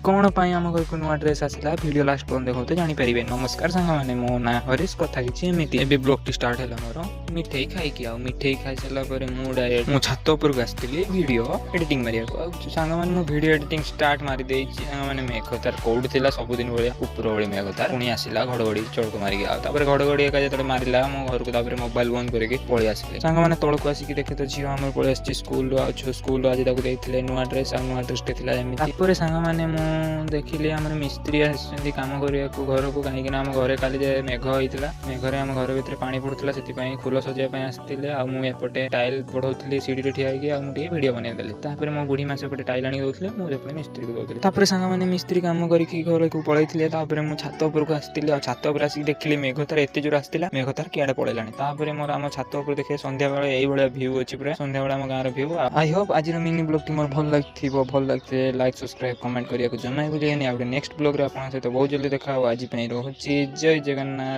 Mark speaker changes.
Speaker 1: कौन आम घर को नुआ ड्रेस आसला वीडियो लास्ट पर्यंत देखो तो जानीपारे। नमस्कार सांग मैंने मो ना हरीश कथा एमती ब्लॉग टी स्टार्ट है मोर मिठे खाई आ मिठे खाई सारापर मुझे छात उपरक आसती वीडियो एडिटिंग मारे सांग मैंने वीडियो एडिटिंग स्टार्ट मारी मैंने मेघतार कौट थी सबुदिन भाया ऊपर भाई मेघतार पुणी आसला घड़घड़ी चड़क मारिक घड़घड़ी एका जो मारा मो घर को मोबाइल बंद करके पलि आसिले सांग मैंने तौक आसिक देखे तो झील आम पलि आसी स्कूल स्कूल आज नुआ ड्रेस नुआ ड्रेस टे सांग मैंने देखिली आम मिस्त्री आसछन्ति काम करने को घर को कहीं आम घर काली मेघ होता मेघरे आम घर भर पानी पड़ूला से फूल सजाई आसते आउटे टाइल बढ़ाऊली सीढ़ी ठिया मुझे वीडियो बनईदेली मो बुढ़ी मास पटे टाइल आनी दूसरे मुझे मिस्त्री को दूसरी सांग मैंने मिस्त्री काम करके घर को पलैली मुझे छात उपरक आसती छात उपर आसिक देखिली मेघतार एत जोर आसला मेघतार किआड़े पलैलानी मोर आम छात उपर देखिए सन्ध्या बेले यही भ्यू अच्छी पूरा सन्ध्या बेले आम गाँव भ्यू आई होप आज मिनी ब्लॉग टी मोर भल लगी भल लगे लाइक सब्सक्राइब कमेंट करने को जमा भूलिए नेक्स्ट ब्लॉग रे आपन सहित बहुत जल्दी देखा आज रोचे जय जगन्नाथ।